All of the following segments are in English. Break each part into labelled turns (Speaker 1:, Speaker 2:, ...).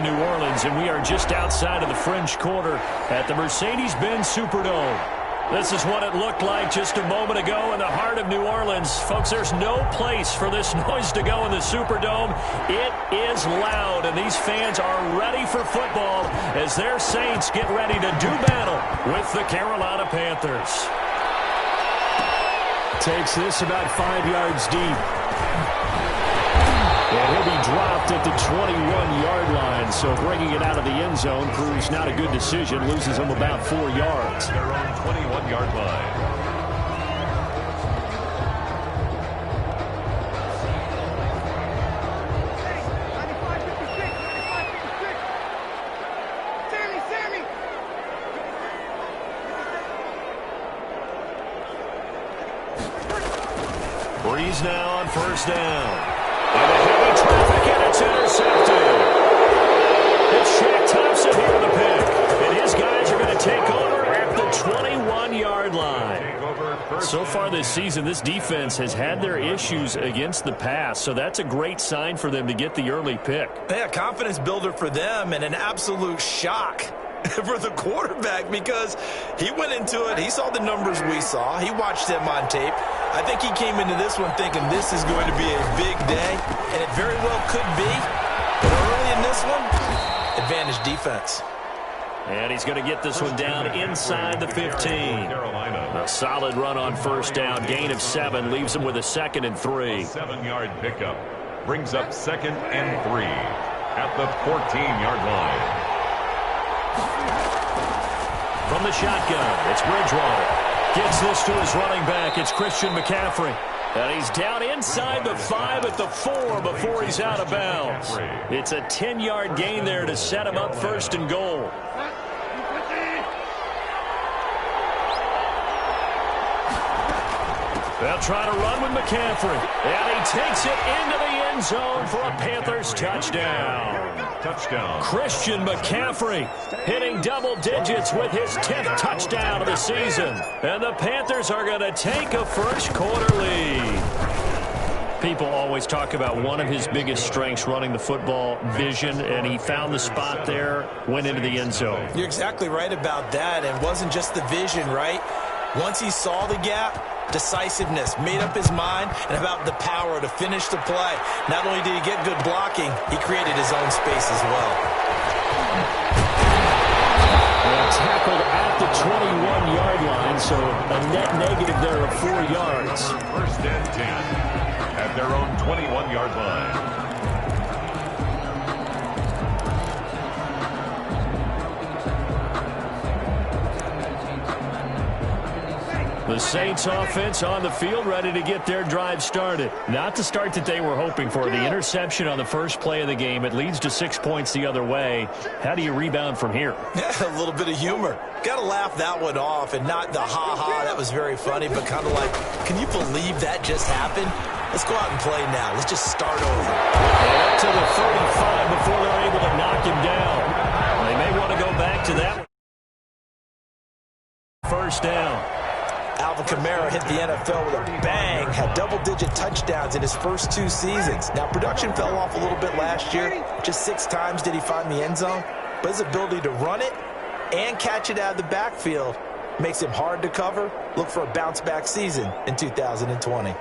Speaker 1: New Orleans, and we are just outside of the French Quarter at the Mercedes-Benz Superdome. This is what it looked like just a moment ago in the heart of New Orleans. Folks, there's no place for this noise to go in the Superdome. It is loud, and these fans are ready for football as their Saints get ready to do battle with the Carolina Panthers. Takes this about 5 yards deep. And he'll be dropped at the 21-yard line, so bringing it out of the end zone proves not a good decision. Loses him about 4 yards.
Speaker 2: Their own 21-yard line.
Speaker 1: Breeze now on first down. And a heavy traffic, and it's intercepted. It's Shaq Thompson here with the pick. And his guys are going to take over at the 21-yard line. So far this season, this defense has had their issues against the pass, so that's a great sign for them to get the early pick.
Speaker 3: Yeah, confidence builder for them and an absolute shock for the quarterback because he went into it. He saw the numbers we saw. He watched them on tape. I think he came into this one thinking this is going to be a big day, and it very well could be. But early in this one, advantage defense.
Speaker 1: And he's going to get this one down inside the 15. A solid run on first down. Gain of 7 leaves him with a 2nd and 3.
Speaker 2: 7-yard pickup brings up 2nd and 3 at the 14-yard line.
Speaker 1: From the shotgun, it's Bridgewater. Gets this to his running back. It's Christian McCaffrey. And he's down inside the 5 at the 4 before he's out of bounds. It's a 10-yard gain there to set him up 1st and goal. They'll try to run with McCaffrey. And he takes it into the end zone for a Panthers touchdown. Christian McCaffrey hitting double digits with his 10th touchdown of the season. And the Panthers are going to take a first quarter lead. People always talk about one of his biggest strengths running the football, vision, and he found the spot there, went into the end zone.
Speaker 3: You're exactly right about that. It wasn't just the vision, right? Once he saw the gap, decisiveness, made up his mind, and about the power to finish the play. Not only did he get good blocking, he created his own space as well.
Speaker 1: And tackled at the 21-yard line, so a net negative there of 4 yards.
Speaker 2: 1st and 10 at their own 21-yard line.
Speaker 1: The Saints offense on the field ready to get their drive started. Not the start that they were hoping for. The interception on the first play of the game. It leads to 6 points the other way. How do you rebound from here?
Speaker 3: Yeah, a little bit of humor. Got to laugh that one off and not the ha-ha. That was very funny, but kind of like, can you believe that just happened? Let's go out and play now. Let's just start over.
Speaker 1: And up to the 35 before they're able to knock him down. They may want to go back to that first down.
Speaker 3: Alvin Kamara hit the NFL with a bang, had double-digit touchdowns in his first 2 seasons. Now, production fell off a little bit last year. Just 6 times did he find the end zone. But his ability to run it and catch it out of the backfield makes him hard to cover. Look for a bounce-back season in 2020.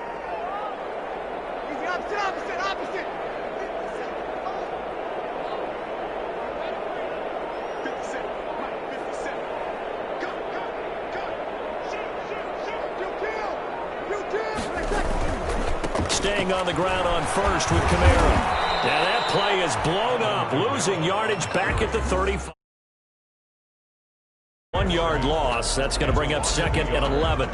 Speaker 4: Opposite.
Speaker 1: Staying on the ground on first with Kamara. Now that play is blown up, losing yardage back at the 35. 1-yard loss. That's going to bring up 2nd and 11.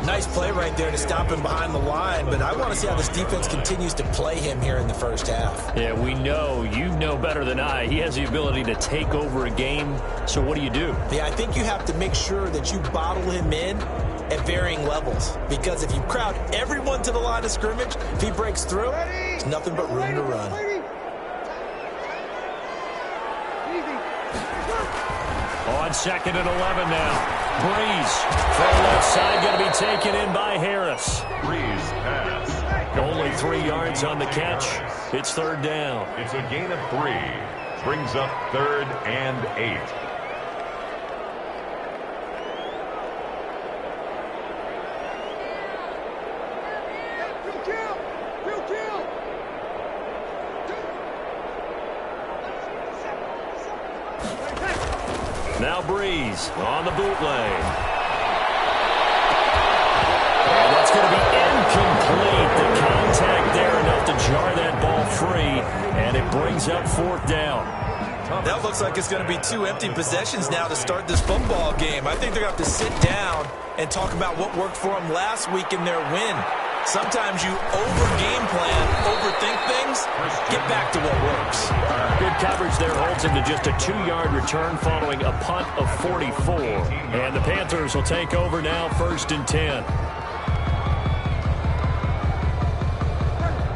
Speaker 3: Nice play right there to stop him behind the line, but I want to see how this defense continues to play him here in the first half.
Speaker 1: Yeah, we know. You know better than I. He has the ability to take over a game. So what do you do?
Speaker 3: Yeah, I think you have to make sure that you bottle him in at varying levels, because if you crowd everyone to the line of scrimmage, if he breaks through, there's nothing but room to run.
Speaker 1: On 2nd and 11 now. Breeze from the left side going to be taken in by Harris.
Speaker 2: Breeze pass.
Speaker 1: Only 3 yards on the catch. It's 3rd down.
Speaker 2: It's a gain of 3. Brings up 3rd and 8.
Speaker 1: Now Breeze on the bootleg. And that's going to be incomplete. The contact there enough to jar that ball free, and it brings up 4th down.
Speaker 3: That looks like it's going to be 2 empty possessions now to start this football game. I think they're going to have to sit down and talk about what worked for them last week in their win. Sometimes you over-game plan, overthink things, get back to what works.
Speaker 1: Good coverage there holds him to just a 2-yard return following a punt of 44. And the Panthers will take over now, 1st and 10.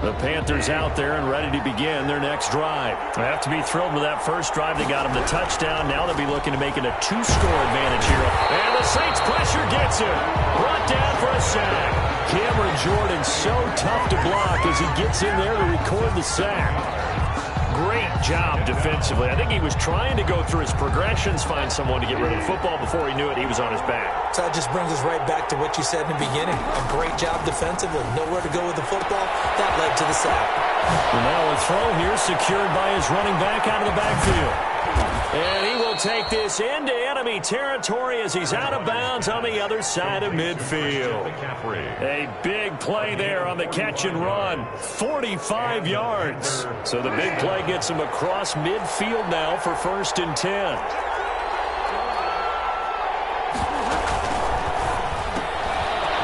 Speaker 1: The Panthers out there and ready to begin their next drive. They have to be thrilled with that first drive. They got him the touchdown. Now they'll be looking to make it a 2-score advantage here. And the Saints pressure gets him. Brought down for a sack. Cameron Jordan so tough to block as he gets in there to record the sack. Great job defensively. I think he was trying to go through his progressions, find someone to get rid of the football. Before he knew it, he was on his back.
Speaker 3: So that just brings us right back to what you said in the beginning. A great job defensively. Nowhere to go with the football. That led to the sack.
Speaker 1: And now a throw here secured by his running back out of the backfield. And he will take this into enemy territory as he's out of bounds on the other side of midfield. A big play there on the catch and run. 45 yards. So the big play gets him across midfield now for 1st and 10.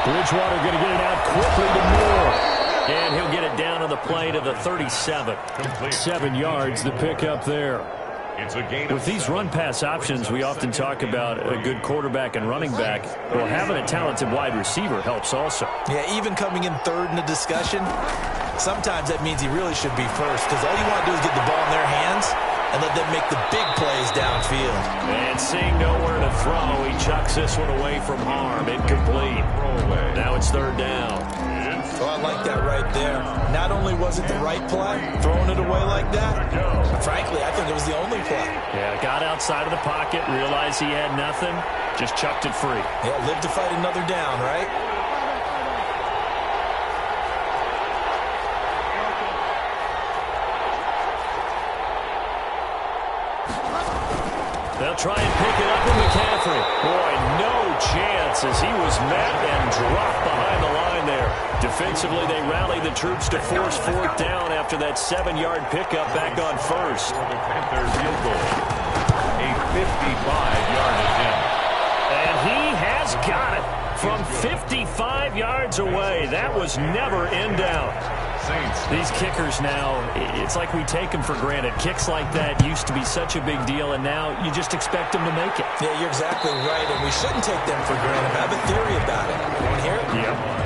Speaker 1: Bridgewater going to get it out quickly to Moore. And he'll get it down to the play to the 37. 7 yards, the pickup there. With these run-pass options, we often talk about a good quarterback and running back. Well, having a talented wide receiver helps also.
Speaker 3: Yeah, even coming in 3rd in the discussion, sometimes that means he really should be 1st, because all you want to do is get the ball in their hands and let them make the big plays downfield.
Speaker 1: And seeing nowhere to throw, he chucks this one away from harm. Incomplete. Now it's 3rd down.
Speaker 3: Oh, I like that right there. Not only was it the right play, throwing it away like that, frankly, I think it was the only play.
Speaker 1: Yeah, got outside of the pocket, realized he had nothing, just chucked it free.
Speaker 3: Yeah, live to fight another down, right?
Speaker 1: They'll try and pick it up with McCaffrey. Boy, no chance as he was met and dropped behind the line there. Defensively, they rallied the troops to force 4th down after that 7-yard pickup back on 1st.
Speaker 2: Panthers field goal. A 55-yard attempt.
Speaker 1: And he has got it from 55 yards away. That was never in doubt. These kickers now, it's like we take them for granted. Kicks like that used to be such a big deal, and now you just expect them to make it.
Speaker 3: Yeah, you're exactly right, and we shouldn't take them for granted. I have a theory about it. You want to hear it?
Speaker 1: Yeah.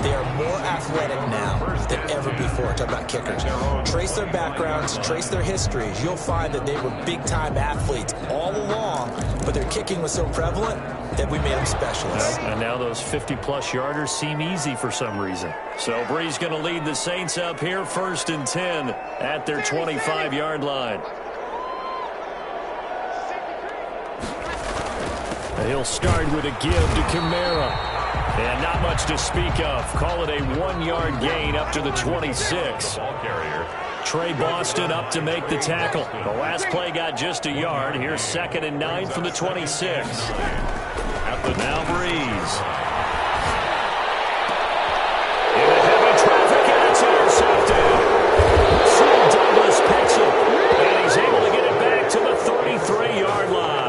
Speaker 3: They are more athletic now than ever before. Talk about kickers. Trace their backgrounds, trace their histories. You'll find that they were big-time athletes all along, but their kicking was so prevalent that we made them specialists.
Speaker 1: And now those 50-plus yarders seem easy for some reason. So Breeze going to lead the Saints up here, 1st and 10 at their 25-yard line. He'll start with a give to Kamara. And not much to speak of. Call it a 1-yard gain up to the 26. Trey Boston up to make the tackle. The last play got just a yard. Here's 2nd and 9 from the 26. At the now Breeze. In the heavy traffic, and it's intercepted. Russell Douglas picks it. And he's able to get it back to the 33-yard line.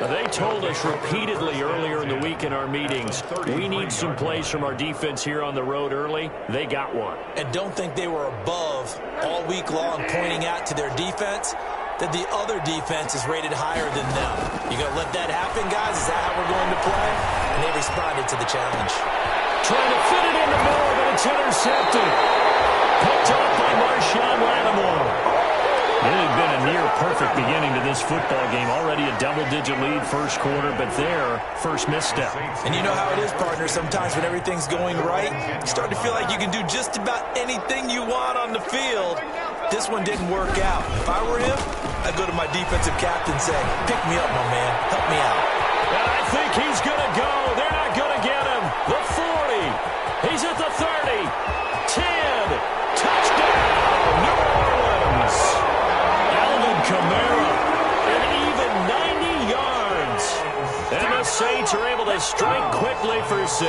Speaker 1: They told us repeatedly earlier in the week in our meetings, we need some plays from our defense here on the road early. They got one.
Speaker 3: And don't think they were above all week long pointing out to their defense that the other defense is rated higher than them. You going to let that happen, guys? Is that how we're going to play? And they responded to the challenge.
Speaker 1: Trying to fit it in the middle, but it's intercepted. Picked up by Marshawn Lattimore. It had been a near-perfect beginning to this football game. Already a double-digit lead first quarter, but their first misstep.
Speaker 3: And you know how it is, partner. Sometimes when everything's going right, you start to feel like you can do just about anything you want on the field This one didn't work out. If I were him, I'd go to my defensive captain and say, pick me up, my man. Help me out.
Speaker 1: And I think he's going to go. They're not going to get him. The 40. He's at the 30. 10. Touchdown, New Orleans. Alvin Kamara, an even 90 yards. And the Saints are able to strike quickly for 6.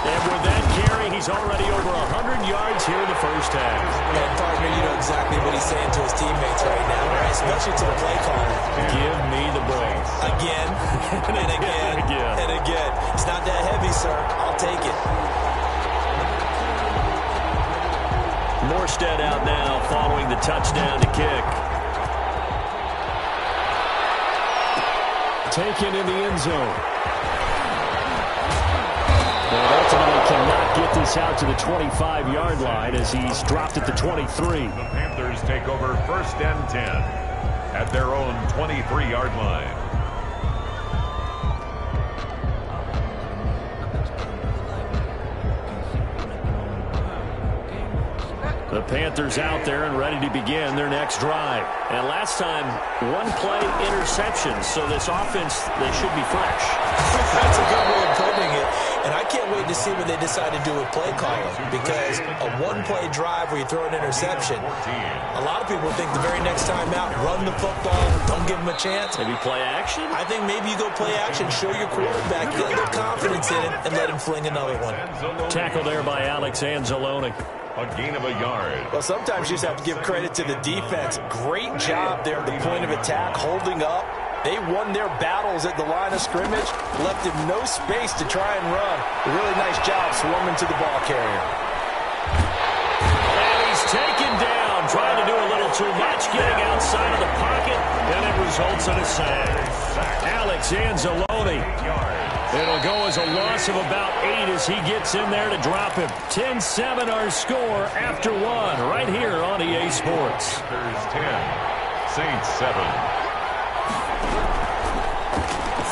Speaker 1: And with that carry, he's already over 100 yards here in the first half.
Speaker 3: And partner, you know exactly what he's saying to his teammates right now, right? Especially to the play caller.
Speaker 1: Give me the ball.
Speaker 3: Again, and again, and again. It's not that heavy, sir. I'll take it.
Speaker 1: Morstead out now following the touchdown to kick. Taken in the end zone. And ultimately cannot get this out to the 25-yard line as he's dropped at the 23.
Speaker 2: The Panthers take over 1st and 10 at their own 23-yard line.
Speaker 1: The Panthers out there and ready to begin their next drive. And last time, one-play interception, so this offense, they should be fresh.
Speaker 3: That's a good way of putting it. And I can't wait to see what they decide to do with play calling, because a one-play drive where you throw an interception, a lot of people think the very next time out, run the football, don't give them a chance.
Speaker 1: Maybe play action?
Speaker 3: I think maybe you go play action, show your quarterback, get a little confidence in it, and let him fling another one.
Speaker 1: Tackle there by Alex Anzalone.
Speaker 2: A gain of a yard.
Speaker 3: Well, sometimes you just have to give credit to the defense. Great job there at the point of attack, holding up. They won their battles at the line of scrimmage, left him no space to try and run. A really nice job swarming to the ball carrier.
Speaker 1: And he's taken down, trying to do a little too much, getting outside of the pocket, and it results in a sack. Alex Anzalone. It'll go as a loss of about 8 as he gets in there to drop him. 10-7 our score after 1 right here on EA Sports.
Speaker 2: Panthers 10, Saints 7.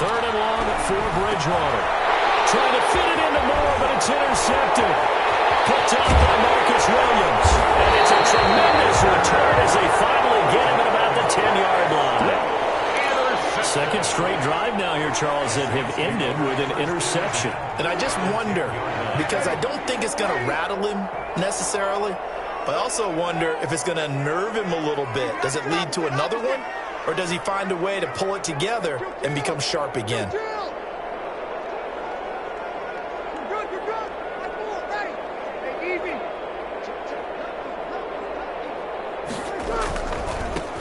Speaker 1: 3rd and long for Bridgewater. Trying to fit it into Moore, but it's intercepted. Picked up by Marcus Williams. And it's a tremendous return as they finally get him at about the 10-yard line. Second straight drive now here, Charles, that have ended with an interception.
Speaker 4: And I just wonder, because I don't think it's going to rattle him necessarily, but I also wonder if it's going to unnerve him a little bit. Does it lead to another one? Or does he find a way to pull it together and become sharp again?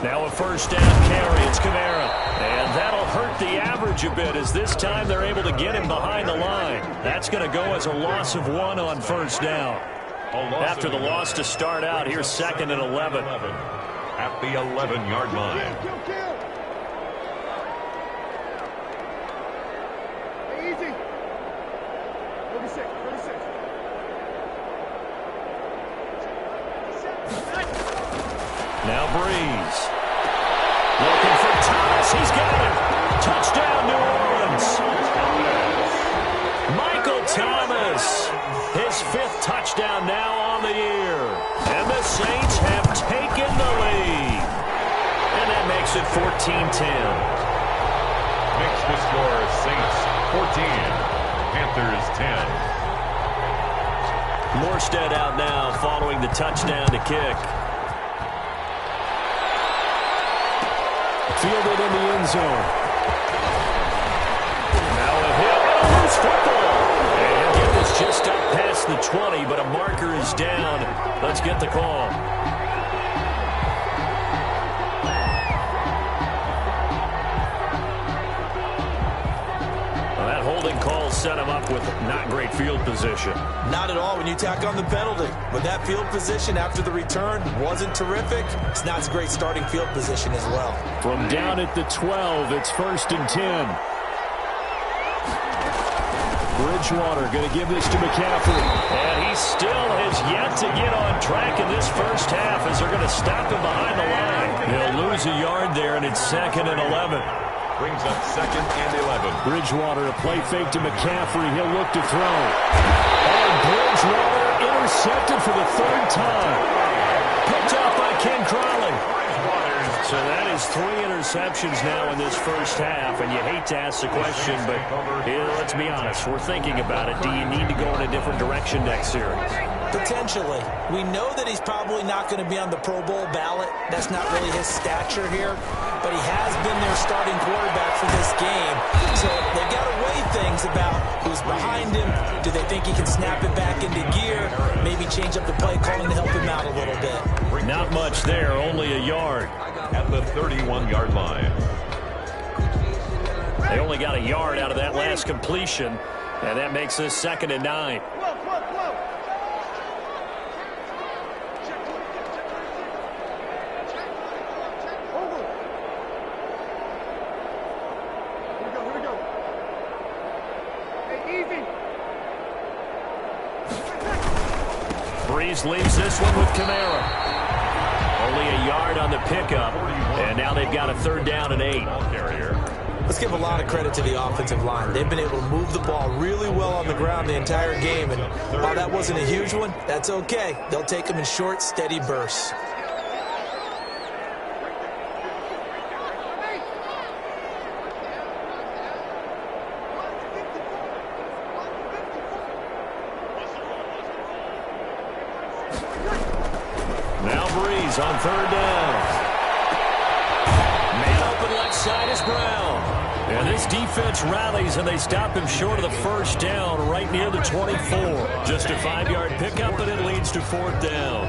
Speaker 1: Now a first down carry. It's Kamara. And that'll hurt the average a bit as this time they're able to get him behind the line. That's going to go as a loss of 1 on first down. After the loss to start out, here's 2nd and 11.
Speaker 2: At the 11-yard line.
Speaker 5: Easy. 36.
Speaker 1: Now Breeze. Looking for Thomas. He's got it. Touchdown, New Orleans. Michael Thomas. His 5th touchdown now on the year. And the Saints have taken the lead. And that makes it 14-10.
Speaker 2: Makes the score Saints 14, Panthers 10.
Speaker 1: Morstead out now following the touchdown to kick. Fielded in the end zone. Now a hit and a loose football. And get this just up past the 20, but a marker is down. Let's get the call. Well, that holding call set him up with not great field position.
Speaker 3: Not at all when you tack on the penalty. But that field position after the return wasn't terrific. It's not a great starting field position as well.
Speaker 1: From down at the 12, it's 1st and 10. Bridgewater going to give this to McCaffrey. And he still has yet to get on track in this first half as they're going to stop him behind the line. He'll lose a yard there, and it's 2nd and 11.
Speaker 2: Brings up 2nd and 11.
Speaker 1: Bridgewater, a play fake to McCaffrey. He'll look to throw. And Bridgewater intercepted for the 3rd time. Ken Crawley. So that is 3 interceptions now in this first half, and you hate to ask the question, but let's be honest, we're thinking about it. Do you need to go in a different direction next series?
Speaker 3: Potentially. We know that he's probably not going to be on the Pro Bowl ballot. That's not really his stature here, but he has been their starting quarterback for this game. So they've got to weigh things about who's behind him. Do they think he can snap it back into gear? Maybe change up the play calling to help him out a little bit.
Speaker 1: Not much there, only a yard.
Speaker 2: At the 31-yard line.
Speaker 1: They only got a yard out of that last completion, and that makes this 2nd and 9. Breeze leaves this one with Kamara. Only a yard on the pickup, and now they've got a 3rd down and 8.
Speaker 3: Let's give a lot of credit to the offensive line. They've been able to move the ball really well on the ground the entire game, and while that wasn't a huge one, that's okay. They'll take them in short, steady bursts.
Speaker 1: On 3rd down. Man open left side is Brown. And this defense rallies, and they stop him short of the 1st down right near the 24. Just a 5-yard pickup, but it leads to 4th down.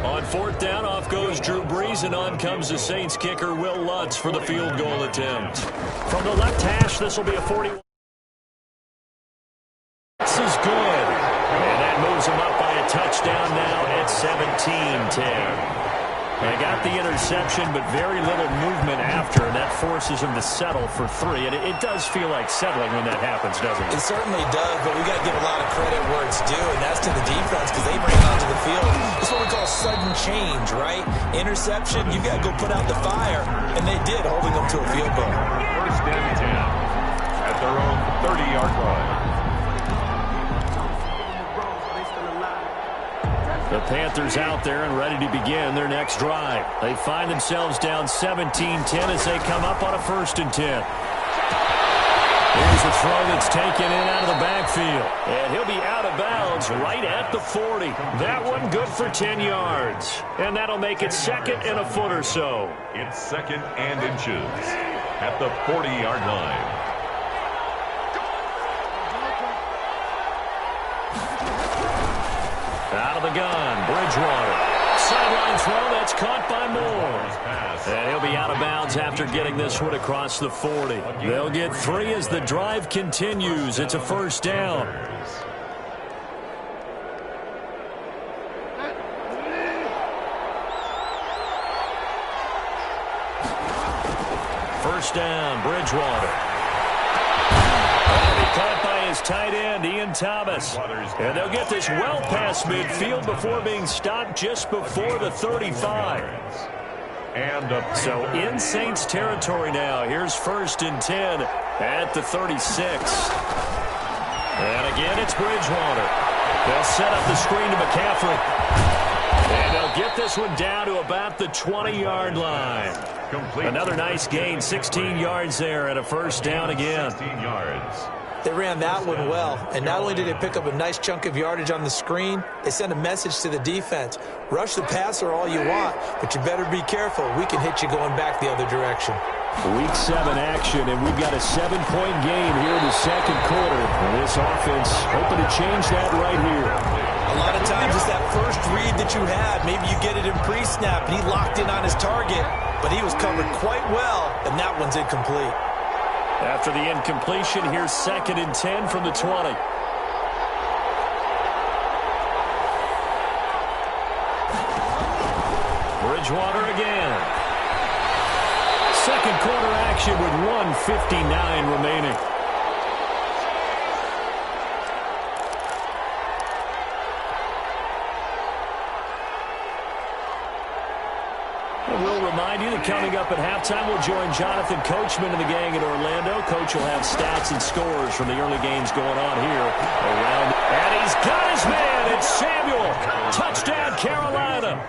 Speaker 1: On 4th down, off goes Drew Brees, and on comes the Saints kicker, Will Lutz, for the field goal attempt. From the left hash, this will be a 41. This is good. And that moves him up by a touchdown now at 17-10. They got the interception, but very little movement after, and that forces him to settle for 3. And it does feel like settling when that happens, doesn't it?
Speaker 3: It certainly does, but we got to give a lot of credit where it's due, and that's to the defense because they bring it onto the field. It's what we call sudden change, right? Interception, you got to go put out the fire, and they did, holding them to a field goal.
Speaker 2: 1st and 10 at their own 30-yard line.
Speaker 1: The Panthers out there and ready to begin their next drive. They find themselves down 17-10 as they come up on a 1st and 10. Here's a throw that's taken in out of the backfield. And he'll be out of bounds right at the 40. That one good for 10 yards. And that'll make it 2nd and a foot or so.
Speaker 2: It's 2nd and inches at the 40-yard line.
Speaker 1: Out of the gun, Bridgewater. Sideline throw, that's caught by Moore. And he'll be out of bounds after getting this one across the 40. They'll get 3 as the drive continues. It's a 1st down. First down, Bridgewater. Caught by his tight end, Ian Thomas. And they'll get this well past midfield before being stopped just before the 35. So in Saints territory now. Here's 1st and 10 at the 36. And again, it's Bridgewater. They'll set up the screen to McCaffrey. And they'll get this one down to about the 20-yard line. Another nice gain, 16 yards there and a 1st down again.
Speaker 2: 16 yards.
Speaker 3: They ran that one well, and not only did they pick up a nice chunk of yardage on the screen, they sent a message to the defense. Rush the passer all you want, but you better be careful. We can hit you going back the other direction.
Speaker 1: Week 7 action, and we've got a 7-point game here in the 2nd quarter. And this offense hoping to change that right here.
Speaker 3: A lot of times it's that first read that you had. Maybe you get it in pre-snap, and he locked in on his target, but he was covered quite well, and that one's incomplete.
Speaker 1: After the incompletion, here's 2nd and 10 from the 20. Bridgewater again. 2nd quarter action with 1:59 remaining. we'll remind you that coming up at halftime, we'll join Jonathan Coachman and the gang in Orlando. Coach will have stats and scores from the early games going on here around. And he's got his man. It's Samuel. Touchdown, Carolina.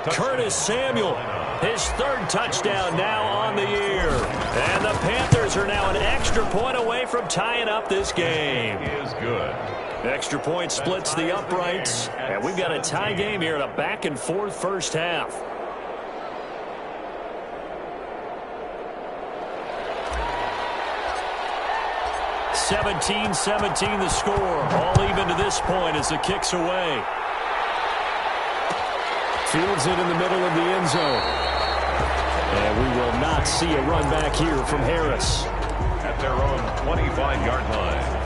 Speaker 1: Curtis Samuel, his third touchdown now on the year. And the Panthers are now an extra point away from tying up this game.
Speaker 2: Is good.
Speaker 1: Extra point splits the uprights. And we've got a tie game here in a back-and-forth first half. (17-17) the score. All even to this point as the kick's away. Fields it in the middle of the end zone. And we will not see a run back here from Harris.
Speaker 2: At their own 25-yard line.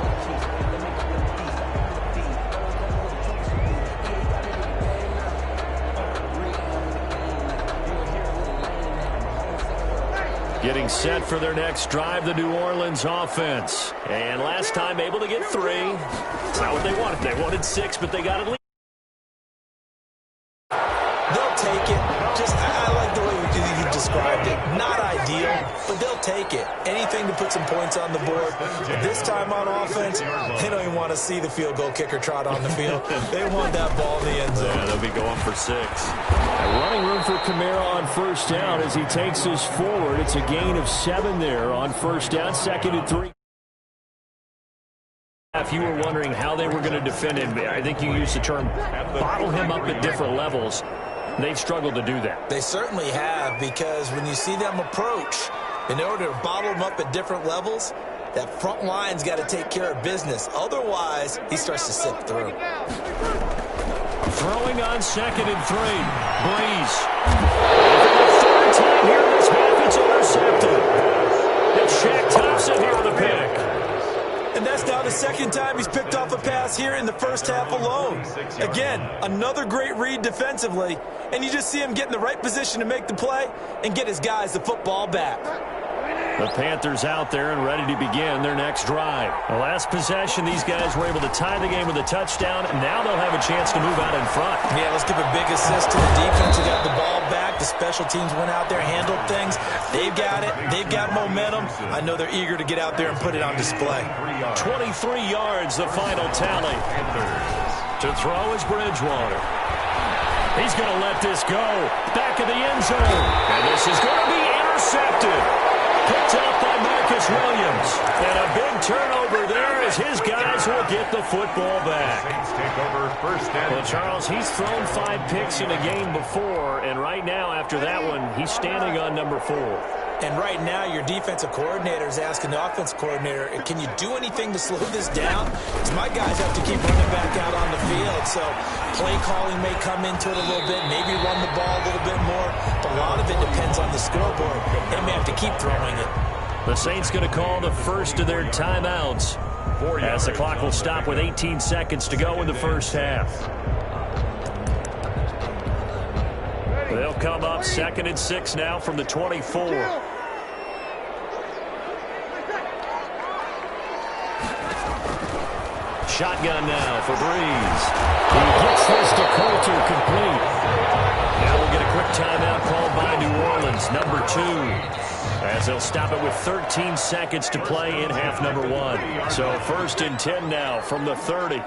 Speaker 1: Getting set for their next drive, the New Orleans offense. And last time able to get 3. It's not what they wanted. They wanted 6, but they got at least.
Speaker 3: They'll take it. I like the way you described it. Not ideal, but they'll take it. Anything to put some points on the board. But this time on offense, they don't even want to see the field goal kicker trot on the field. They want that ball in the end zone.
Speaker 1: Yeah, they'll be going for 6. Running room for Kamara on first down as he takes us forward. It's a gain of 7 there on first down, 2nd and 3. If you were wondering how they were going to defend him, I think you used the term bottle him up at different levels. They've struggled to do that.
Speaker 3: They certainly have, because when you see them approach, in order to bottle them up at different levels, that front line's got to take care of business. Otherwise, he starts to slip through.
Speaker 1: Throwing on 2nd and 3. Breeze. Third time here in this half, it's intercepted. And Shaq Thompson here with a pick.
Speaker 3: And that's now the 2nd time he's picked off a pass here in the first half alone. Again, another great read defensively, and you just see him get in the right position to make the play and get his guys the football back.
Speaker 1: The Panthers out there and ready to begin their next drive. The last possession, these guys were able to tie the game with a touchdown, and now they'll have a chance to move out in front.
Speaker 3: Yeah, let's give a big assist to the defense who got the ball back. The special teams went out there, handled things. They've got it. They've got momentum. I know they're eager to get out there and put it on display.
Speaker 1: 23 yards, the final tally. To throw is Bridgewater. He's going to let this go. Back of the end zone. And this is going to be intercepted. Picked up by Marcus Williams. And a big turnover there as his guys will get the football back. Well, Charles, he's thrown 5 picks in a game before, and right now, after that one, he's standing on number 4.
Speaker 3: And right now, your defensive coordinator is asking the offensive coordinator, can you do anything to slow this down? Because my guys have to keep running back out on the field. So play calling may come into it a little bit, maybe run the ball a little bit more. But a lot of it depends on the scoreboard. They may have to keep throwing it.
Speaker 1: The Saints going to call the first of their timeouts as the clock will stop with 18 seconds to go in the first half. They'll come up 2nd and 6 now from the 24. Shotgun now for Breeze. He gets this to Coulter complete. Now we'll get a quick timeout called by New Orleans, number 2. As they'll stop it with 13 seconds to play in half number 1. So 1st and 10 now from the 30.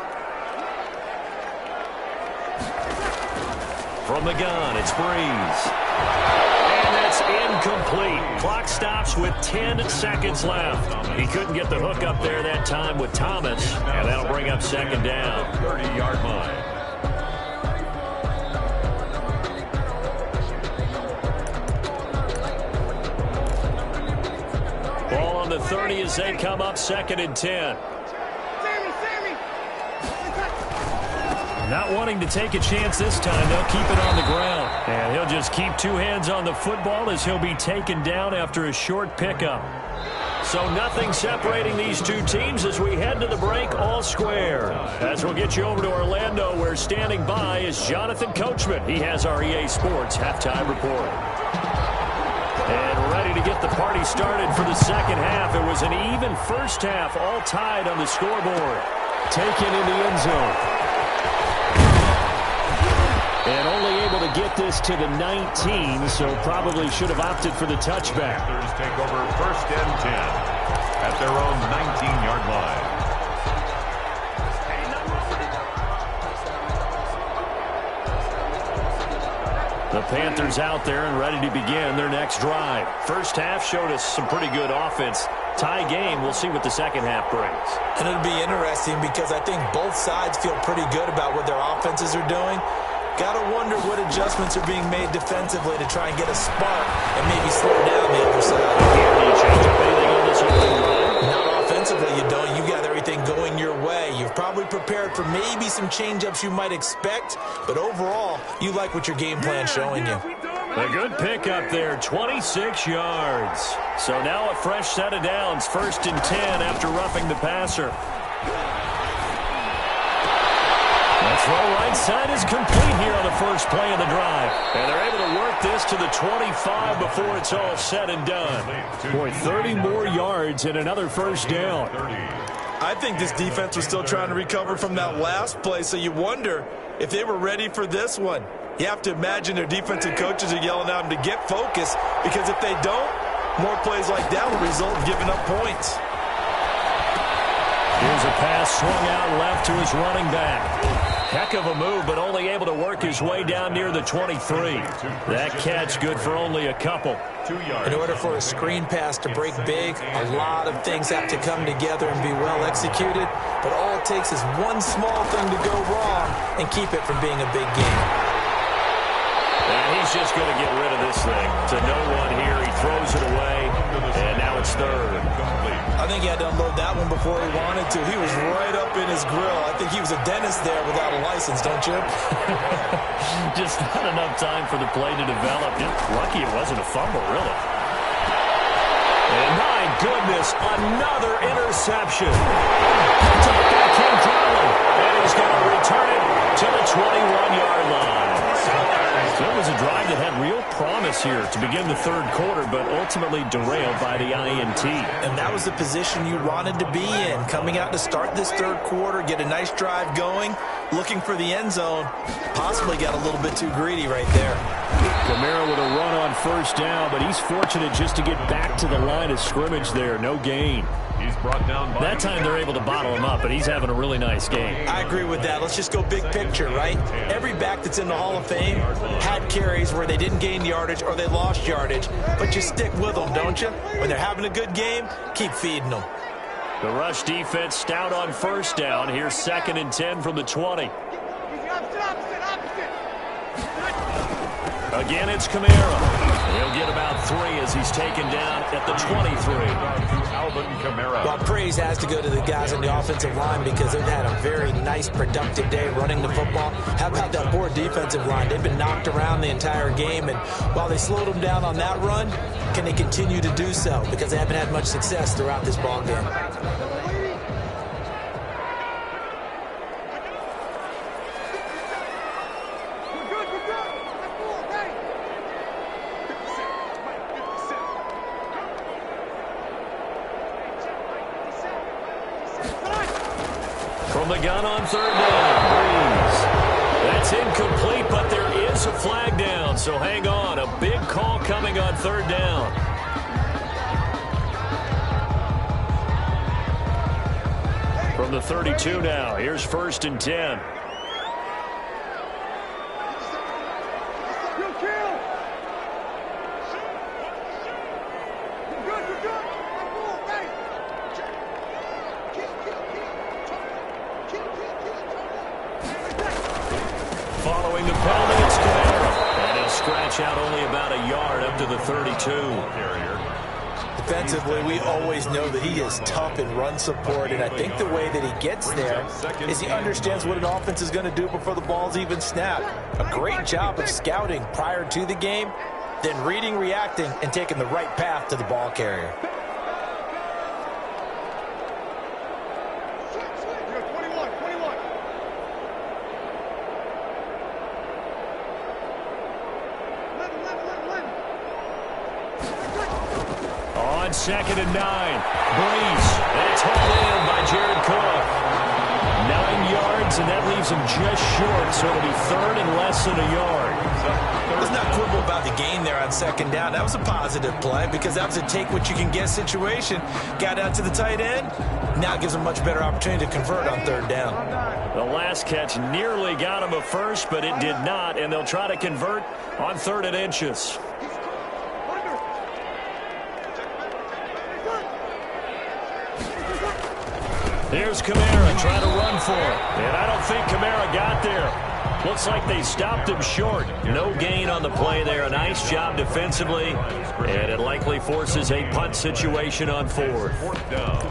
Speaker 1: From the gun, it's Breeze. And that's incomplete. Clock stops with 10 seconds left. He couldn't get the hook up there that time with Thomas, and that'll bring up 2nd down.
Speaker 2: 30-yard line.
Speaker 1: Ball on the 30 as they come up 2nd and 10. Not wanting to take a chance this time, they'll keep it on the ground. And he'll just keep 2 hands on the football as he'll be taken down after a short pickup. So nothing separating these 2 teams as we head to the break, all square. As we'll get you over to Orlando, where standing by is Jonathan Coachman. He has our EA Sports halftime report. And ready to get the party started for the second half. It was an even first half, all tied on the scoreboard. Taken in the end zone. And only able to get this to the 19, so probably should have opted for the touchback.
Speaker 2: Panthers take over 1st and 10 at their own 19-yard line.
Speaker 1: The Panthers out there and ready to begin their next drive. First half showed us some pretty good offense. Tie game, we'll see what the second half brings.
Speaker 3: And it'll be interesting because I think both sides feel pretty good about what their offenses are doing. Got to wonder what adjustments are being made defensively to try and get a spark and maybe slow down the other side.
Speaker 1: Do you change up anything on this opening drive?
Speaker 3: Not offensively, you don't. You got everything going your way. You've probably prepared for maybe some change-ups you might expect, but overall, you like what your game plan's showing you.
Speaker 1: A good pickup there, 26 yards. So now a fresh set of downs, 1st and 10 after roughing the passer. The throw right side is complete here on the first play of the drive. And they're able to work this to the 25 before it's all said and done. Boy, 30 more yards and another first down.
Speaker 4: I think this defense was still trying to recover from that last play, so you wonder if they were ready for this one. You have to imagine their defensive coaches are yelling at them to get focused, because if they don't, more plays like that will result in giving up points.
Speaker 1: Here's a pass swung out left to his running back. Heck of a move, but only able to work his way down near the 23. That catch good for only a couple.
Speaker 2: 2 yards.
Speaker 3: In order for a screen pass to break big, a lot of things have to come together and be well executed, but all it takes is one small thing to go wrong and keep it from being a big game.
Speaker 1: And he's just going to get rid of this thing. To no one here, he throws it away, and now it's 3rd.
Speaker 3: I think he had to unload that one before he wanted to. He was right up in his grill. I think he was a dentist there without a license, don't you?
Speaker 1: Just not enough time for the play to develop. Lucky it wasn't a fumble, really. And my goodness, another interception. Back came Conley, and he's going to return it to the 21-yard line. So it was a drive that had real promise here to begin the 3rd quarter, but ultimately derailed by the INT.
Speaker 3: And that was the position you wanted to be in, coming out to start this 3rd quarter, get a nice drive going, looking for the end zone. Possibly got a little bit too greedy right there.
Speaker 1: Kamara with a run on 1st down, but he's fortunate just to get back to the line of scrimmage there. No gain.
Speaker 2: He's brought down by
Speaker 1: that time they're able to bottle him up, but he's having a really nice game.
Speaker 3: I agree with that. Let's just go big picture, right? Every back that's in the Hall of Fame had carries where they didn't gain yardage or they lost yardage, but you stick with them, don't you? When they're having a good game, keep feeding them.
Speaker 1: The rush defense stout on 1st down. Here's 2nd and 10 from the 20. Again, it's Kamara. He'll get about 3 as he's taken down at the 23.
Speaker 2: Alvin Kamara.
Speaker 3: Well, praise has to go to the guys on the offensive line because they've had a very nice, productive day running the football. How about that poor defensive line? They've been knocked around the entire game, and while they slowed them down on that run, can they continue to do so? Because they haven't had much success throughout this ball game.
Speaker 1: From the gun on 3rd down, Breeze. That's incomplete, but there is a flag down, so hang on. A big call coming on 3rd down. From the 32 now, here's 1st and 10. Following the penalty, it's Kamara. And he'll scratch out only about a yard up to the 32.
Speaker 3: Defensively, we always know that he is tough in run support, and I think the way that he gets there is he understands what an offense is going to do before the ball's even snapped. A great job of scouting prior to the game, then reading, reacting, and taking the right path to the ball carrier.
Speaker 1: On 2nd and 9, Breeze. And it's hauled in by Jared Cook. 9 yards yards, and that leaves him just short, so it'll be third and less than a yard.
Speaker 3: Let's not quibble about the gain there on second down. That was a positive play because that was a take-what-you-can-get situation. Got out to the tight end. Now it gives him a much better opportunity to convert on third down.
Speaker 1: The last catch nearly got him a first, but it did not, and they'll try to convert on 3rd and inches. Here's Kamara trying to run for it, and I don't think Kamara got there. Looks like they stopped him short. No gain on the play there. A nice job defensively, and it likely forces a punt situation on 4th.
Speaker 2: 4th down.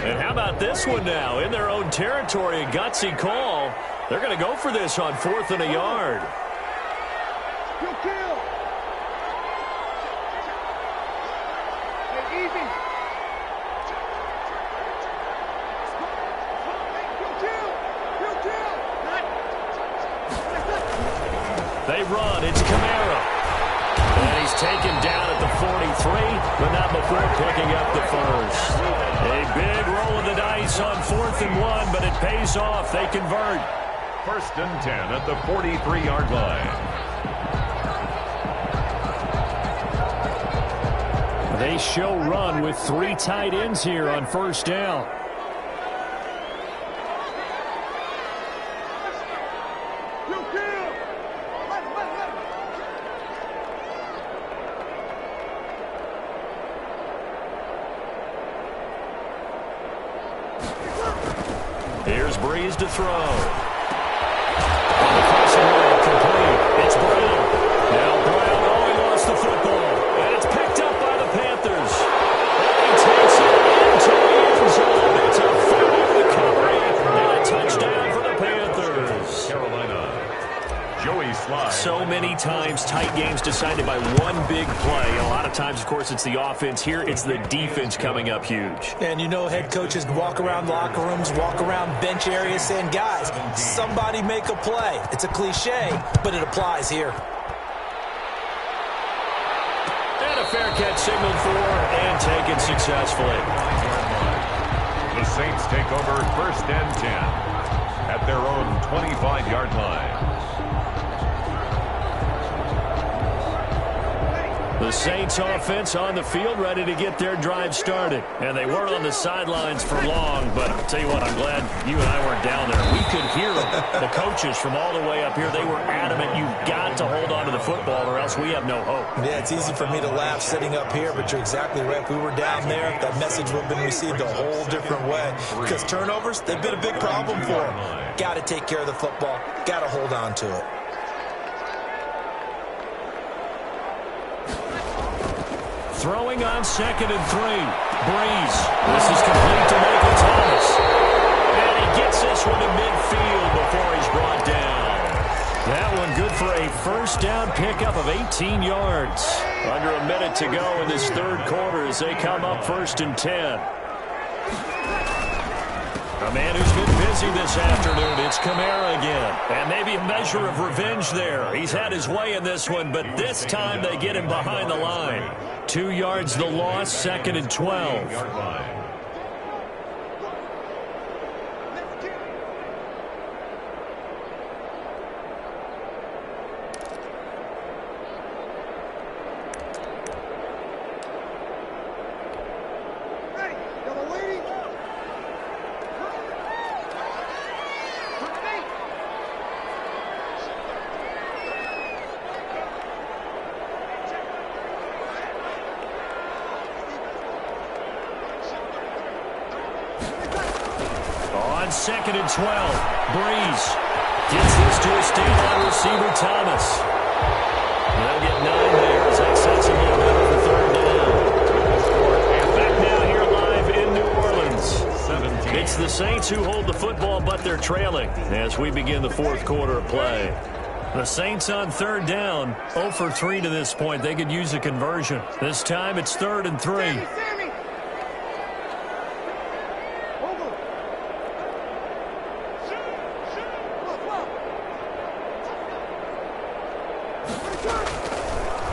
Speaker 1: And how about this one now? In their own territory, a gutsy call. They're going to go for this on 4th and a yard. They run. It's Kamara. And he's taken down at the 43, but not before picking up the first. A big roll of the dice on 4th and 1, but it pays off. They convert.
Speaker 2: 1st and 10 at the 43-yard line.
Speaker 1: They show run with 3 tight ends here on 1st down. Here's Breeze to throw. Complete. It's Brown. Now Brown, he lost the football. And it's picked up by the Panthers. And he takes it into the end zone. It's a foul recovery. And a touchdown for the Panthers.
Speaker 2: Carolina. Joey Sly.
Speaker 1: So many times tight games decided by one big play. A lot of times, of course, it's the offense. Here, it's the defense coming up huge.
Speaker 3: And you know head coaches walk around locker rooms, walk around bench areas saying, guys, somebody make a play. It's a cliche, but it applies here.
Speaker 1: And a fair catch signaled for and taken successfully.
Speaker 2: The Saints take over 1st and 10 at their own 25-yard line.
Speaker 1: The Saints offense on the field, ready to get their drive started. And they weren't on the sidelines for long, but I'll tell you what, I'm glad you and I weren't down there. We could hear them. The coaches from all the way up here, they were adamant, you've got to hold on to the football or else we have no hope.
Speaker 3: Yeah, it's easy for me to laugh sitting up here, but you're exactly right. If we were down there, that message would have been received a whole different way. Because turnovers, they've been a big problem for them. Got to take care of the football. Got to hold on to it.
Speaker 1: Throwing on 2nd and 3. Breeze. This is complete to Michael Thomas. And he gets this one in midfield before he's brought down. That one good for a 1st down pickup of 18 yards. Under a minute to go in this 3rd quarter as they come up 1st and 10. A man who's been busy this afternoon, it's Kamara again. And maybe a measure of revenge there. He's had his way in this one, but this time they get him behind the line. 2 yards the loss, 2nd and 12. On 2nd and 12, Breeze gets this to a stay-on receiver, Thomas. They'll get 9 there as that sets him up better for 3rd down. And back now here live in New Orleans. It's the Saints who hold the football, but they're trailing as we begin the 4th quarter of play. The Saints on 3rd down, 0 for 3 to this point. They could use a conversion. This time it's 3rd and 3.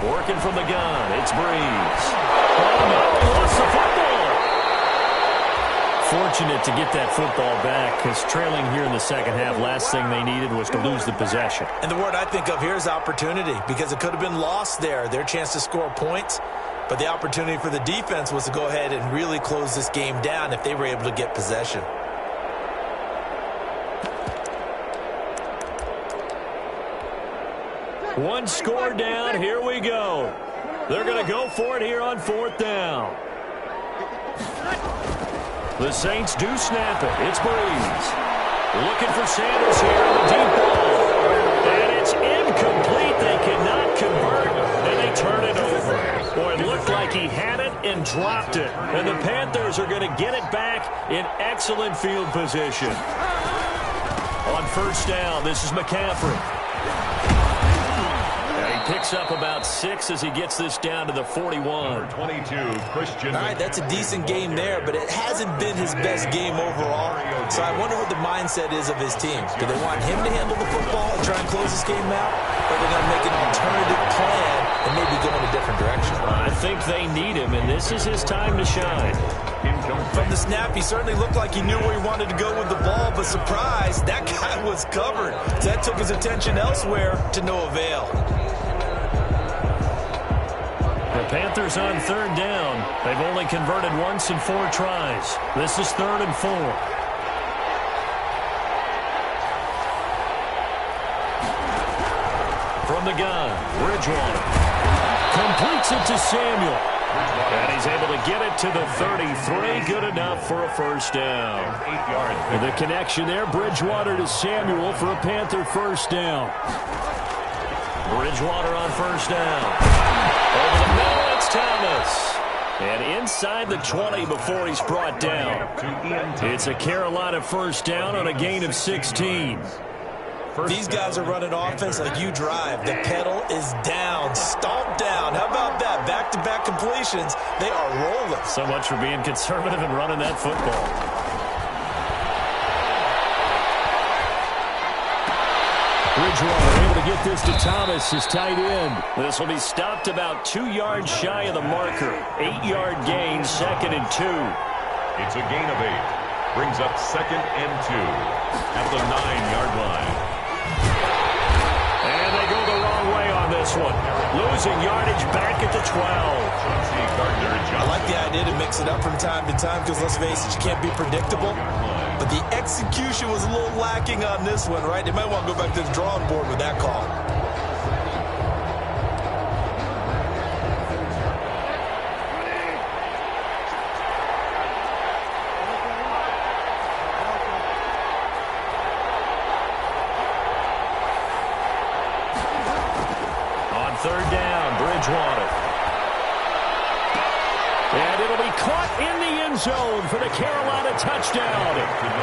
Speaker 1: Working from the gun, it's Breeze. Oh, no, he lost the football. fortunate to get that football back because trailing here in the second half, last thing they needed was to lose the possession.
Speaker 3: And the word I think of here is opportunity because it could have been lost there, their chance to score points. But the opportunity for the defense was to go ahead and really close this game down if they were able to get possession.
Speaker 1: One score down. Here we go. They're going to go for it here on 4th down. The Saints do snap it. It's Breeze. Looking for Sanders here on the deep ball. And it's incomplete. They cannot convert, and they turn it over. Boy, it looked like he had it and dropped it. And the Panthers are going to get it back in excellent field position. On 1st down, this is McCaffrey. Picks up about 6 as he gets this down to the 41.
Speaker 2: 22, Christian.
Speaker 3: All right, that's a decent game there, but it hasn't been his best game overall. So I wonder what the mindset is of his team. Do they want him to handle the football and try and close this game out? Or are they going to make an alternative plan and maybe go in a different direction?
Speaker 1: I think they need him, and this is his time to shine.
Speaker 3: From the snap, he certainly looked like he knew where he wanted to go with the ball, but surprise, that guy was covered. So that took his attention elsewhere to no avail.
Speaker 1: The Panthers on 3rd down. They've only converted once in 4 tries. This is 3rd and 4. From the gun, Bridgewater completes it to Samuel. And he's able to get it to the 33. Good enough for a 1st down. And the connection there, Bridgewater to Samuel for a Panther 1st down. Bridgewater on 1st down. Over the middle, it's Thomas. And inside the 20 before he's brought down. It's a Carolina 1st down on a gain of 16.
Speaker 3: These guys are running offense like you drive. The pedal is down, stomped down. How about that? Back-to-back completions. They are rolling.
Speaker 1: So much for being conservative and running that football. Bridgewater able to get this to Thomas, his tight end. This will be stopped about 2 yards shy of the marker. 8-yard gain, 2nd and 2.
Speaker 2: It's a gain of 8. Brings up 2nd and 2 at the 9-yard line.
Speaker 1: And they go the wrong way on this one. Losing yardage back at the 12.
Speaker 3: I like the idea to mix it up from time to time because, let's face it, you can't be predictable. But the execution was a little lacking on this one, right? They might want to go back to the drawing board with that call.
Speaker 1: On 3rd down, Bridgewater. And it'll be caught in the end zone for the Carolina touchdown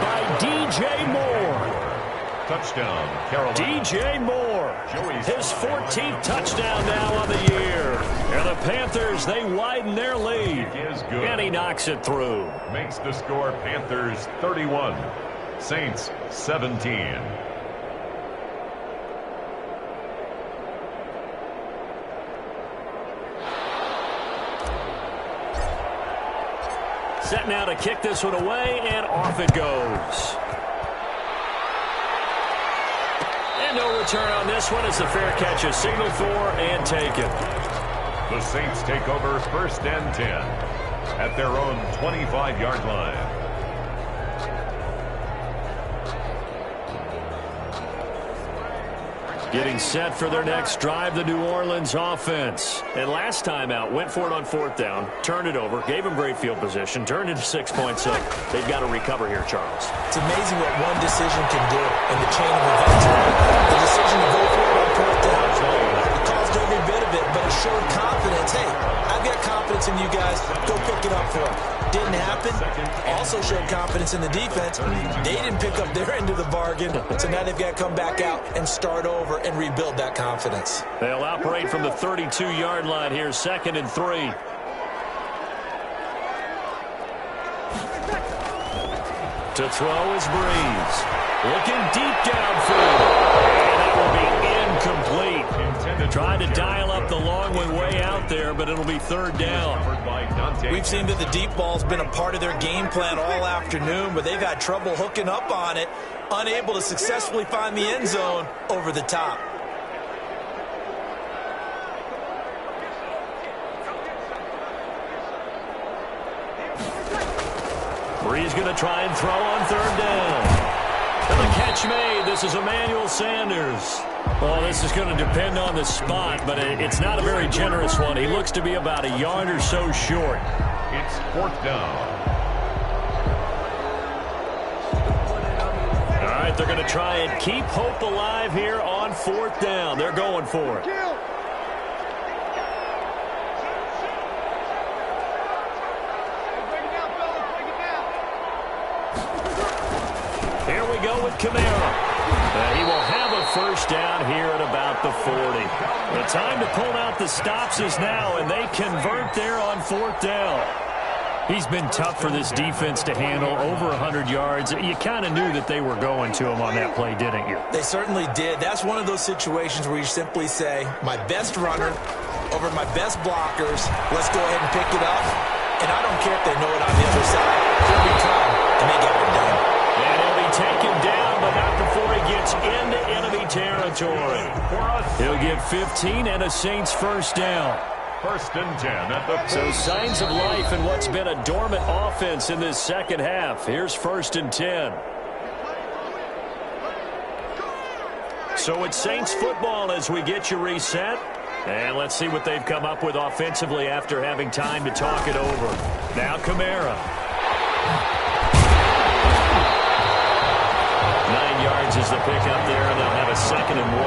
Speaker 1: by DJ Moore.
Speaker 2: Touchdown, Carolina.
Speaker 1: DJ Moore, his 14th touchdown now on the year. And the Panthers, they widen their lead. And he knocks it through.
Speaker 2: Makes the score Panthers 31, Saints 17.
Speaker 1: Set now to kick this one away, and off it goes. And no return on this one as the fair catch is signaled for and taken.
Speaker 2: The Saints take over 1st and 10 at their own 25-yard line.
Speaker 1: Getting set for their next drive, the New Orleans offense. And last time out, went for it on 4th down, turned it over, gave them great field position, turned into 6 points. So they've got to recover here, Charles.
Speaker 3: It's amazing what one decision can do in the chain of events. The decision to go for it on 4th down. It caused every bit of it, but it showed confidence. Hey, I've got confidence in you guys. Go pick it up for them. Didn't happen. Also showed confidence in the defense. They didn't pick up their end of the bargain, so now they've got to come back out and start over and rebuild that confidence.
Speaker 1: They'll operate from the 32-yard line here, 2nd and 3. To throw is Breeze. Looking deep downfield. And that will be incomplete. Trying to dial up the long way out there, but it'll be third down.
Speaker 3: We've seen that the deep ball's been a part of their game plan all afternoon, but they've had trouble hooking up on it, unable to successfully find the end zone over the top.
Speaker 1: Bree's going to try and throw on third down. And the catch made. This is Emmanuel Sanders. Well, this is going to depend on the spot, but it's not a very generous one. He looks to be about a yard or so short.
Speaker 2: It's fourth down.
Speaker 1: All right, they're going to try and keep hope alive here on fourth down. They're going for it. Here we go with Kamara. And he will have a first down here at about the 40. The time to pull out the stops is now, and they convert there on fourth down. He's been tough for this defense to handle, over 100 yards. You kind of knew that they were going to him on that play, didn't you?
Speaker 3: They certainly did. That's one of those situations where you simply say, my best runner over my best blockers, let's go ahead and pick it up. And I don't care if they know it on the other side. They'll be trying, and they get it done.
Speaker 1: And he'll be taken down, but not before he gets into enemy territory. He'll get 15 and a Saints first down.
Speaker 2: First and 10 at the 40.
Speaker 1: So signs of life in what's been a dormant offense in this second half. Here's first and 10. So it's Saints football as we get you reset. And let's see what they've come up with offensively after having time to talk it over. Now Kamara. 9 yards is the pickup there, and they'll have a second and 1.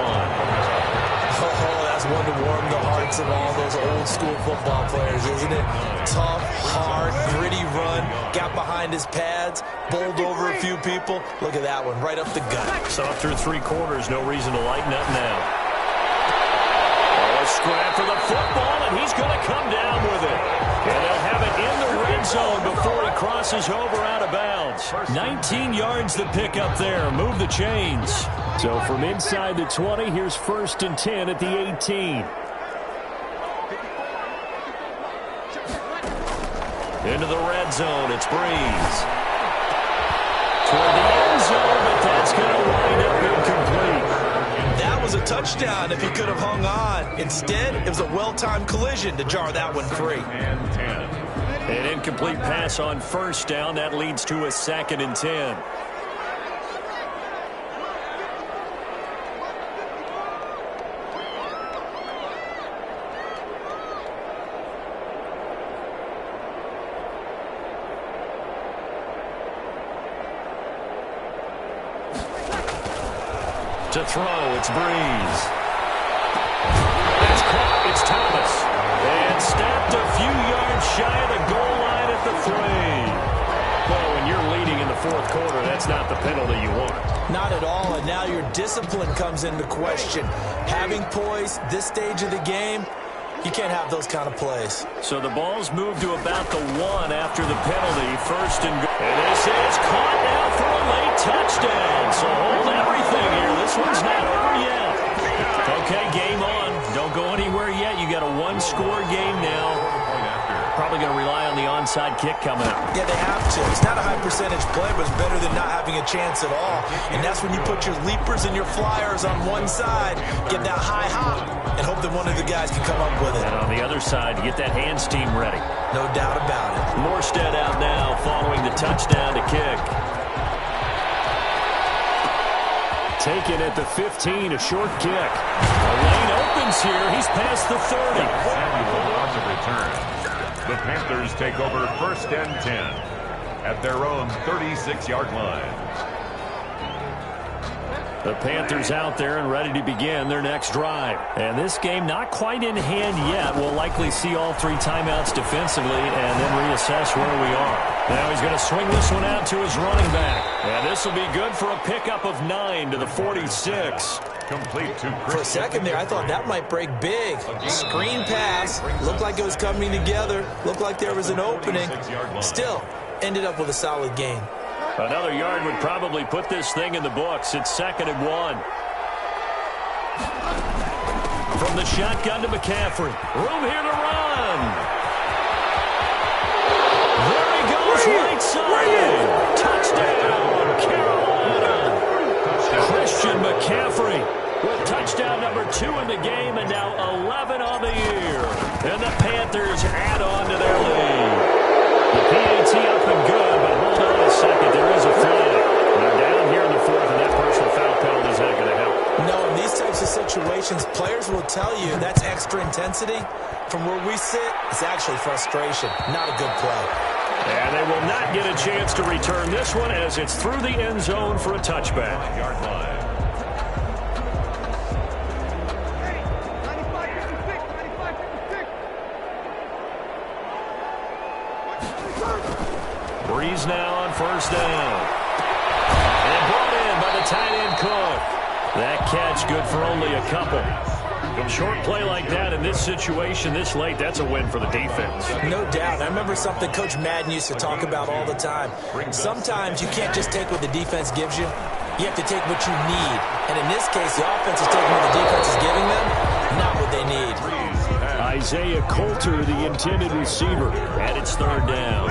Speaker 3: Oh, that's one to warm the hearts of all those old school football players, isn't it? Tough, hard, gritty run, got behind his pads, bowled over a few people. Look at that one, right up the gut.
Speaker 1: So through 3 quarters, no reason to lighten up now. Oh, a scrap for the football, and he's going to come down with it. And they'll have it in the red zone before he crosses over out of bounds. 19 yards the pickup there. Move the chains. So from inside the 20, here's first and 10 at the 18. Into the red zone, it's Breeze. Toward the end zone, but that's going to wind up incomplete.
Speaker 3: That was a touchdown if he could have hung on. Instead, it was a well-timed collision to jar that one free.
Speaker 2: And 10.
Speaker 1: An incomplete pass on first down. That leads to a second and 10. To throw, it's Breeze. That's caught, it's Thomas. And snapped a few yards shy of the goal line at the 3. Well, when you're leading in the fourth quarter, that's not the penalty you want.
Speaker 3: Not at all, and now your discipline comes into question. Having poise this stage of the game, you can't have those kind of plays.
Speaker 1: So the ball's moved to about the 1 after the penalty. First and goal. And this is caught now for a late touchdown. So hold everything here. This one's not over yet. Okay, game on. Don't go anywhere yet. You got a 1-score game now. Probably going to rely on the onside kick coming up.
Speaker 3: Yeah, they have to. It's not a high percentage play, but it's better than not having a chance at all. And that's when you put your leapers and your flyers on one side, get that high hop, and hope that one of the guys can come up with it.
Speaker 1: And on the other side, get that hands team ready.
Speaker 3: No doubt about it.
Speaker 1: Morstead out now following the touchdown to kick. Taken at the 15, a short kick. The lane opens here. He's past the 30.
Speaker 2: Samuel on the return. The Panthers take over first and 10 at their own 36-yard line.
Speaker 1: The Panthers out there and ready to begin their next drive. And this game not quite in hand yet. We'll likely see all 3 timeouts defensively and then reassess where we are. Now he's going to swing this one out to his running back. And this will be good for a pickup of 9 to the 46.
Speaker 2: Complete to
Speaker 3: For a second there, I thought that might break big. Screen pass. Looked like it was coming together. Looked like there was an opening. Still, ended up with a solid gain.
Speaker 1: Another yard would probably put this thing in the books. It's second and 1. from the shotgun to McCaffrey. Room here to run. There he goes, right side. Touchdown, Carolina. Christian McCaffrey with touchdown number 2 in the game, and now 11 on the year. And the Panthers add on to their lead. The PAT up and good, but hold on a second. There is a flag. They're down here in the 4th, and that personal foul penalty is not going to help.
Speaker 3: No, in these types of situations, players will tell you that's extra intensity. From where we sit, it's actually frustration, not a good play.
Speaker 1: And they will not get a chance to return this one as it's through the end zone for a touchback.
Speaker 2: Yard line.
Speaker 5: 95-56.
Speaker 1: Breeze now on first down. And brought in by the tight end Cook. That catch good for only a couple. A short play like that in this situation this late, that's a win for the defense.
Speaker 3: No doubt. I remember something Coach Madden used to talk about all the time. Sometimes you can't just take what the defense gives you. You have to take what you need. And in this case, the offense is taking what the defense is giving them, not what they need.
Speaker 1: Isaiah Coulter, the intended receiver, and it's third down.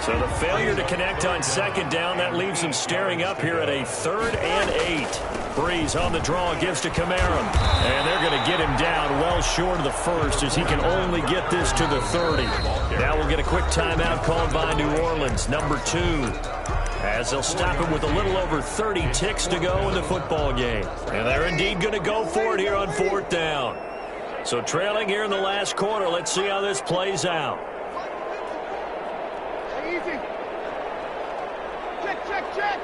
Speaker 1: So the failure to connect on second down, that leaves him staring up here at a 3rd and 8. Breeze on the draw, gives to Kamara. And they're going to get him down well short of the first as he can only get this to the 30. Now we'll get a quick timeout called by New Orleans, number 2. As they'll stop him with a little over 30 ticks to go in the football game. And they're indeed going to go for it here on 4th down. So trailing here in the last quarter, let's see how this plays out.
Speaker 5: Easy. Check, check, check.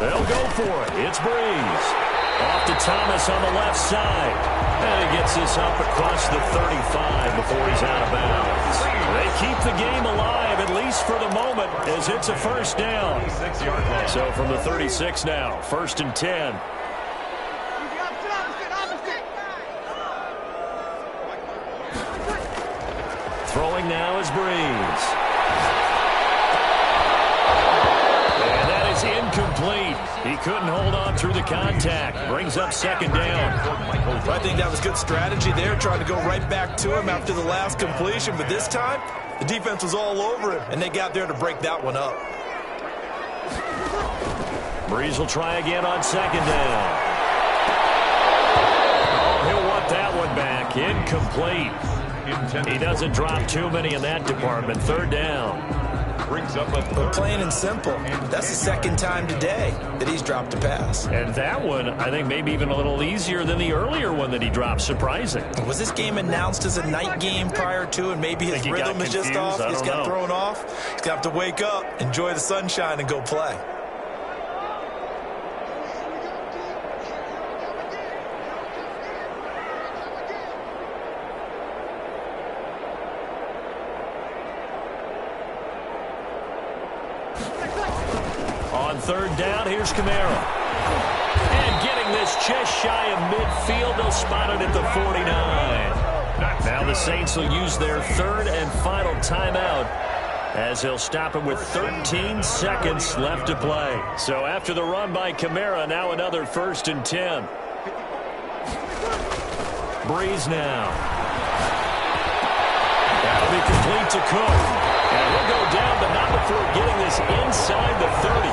Speaker 1: They'll go for it. It's Breeze. Off to Thomas on the left side. And he gets this up across the 35 before he's out of bounds. They keep the game alive, at least for the moment, as it's a first down. So from the 36 now, 1st and 10. Throwing now is Breeze. And that is incomplete. He couldn't hold on through the contact. Brings up 2nd down.
Speaker 3: I think that was good strategy there, trying to go right back to him after the last completion. But this time, the defense was all over him, and they got there to break that one up.
Speaker 1: Breeze will try again on 2nd down. Oh, he'll want that one back. Incomplete. He doesn't drop too many in that department. 3rd down.
Speaker 2: Brings up
Speaker 3: But plain and simple, that's the 2nd time today that he's dropped a pass.
Speaker 1: And that one, I think, maybe even a little easier than the earlier one that he dropped. Surprising.
Speaker 3: Was this game announced as a night game prior to, and maybe his rhythm is just off? He's got thrown off. He's going to have to wake up, enjoy the sunshine, and go play.
Speaker 1: On 3rd down, here's Kamara. And getting this just shy of midfield, they'll spot it at the 49. Now the Saints will use their 3rd and final timeout as they'll stop him with 13 seconds left to play. So after the run by Kamara, now another 1st and 10. Breeze now. That'll be complete to Cook. And he'll go down, but not before getting this inside the 30.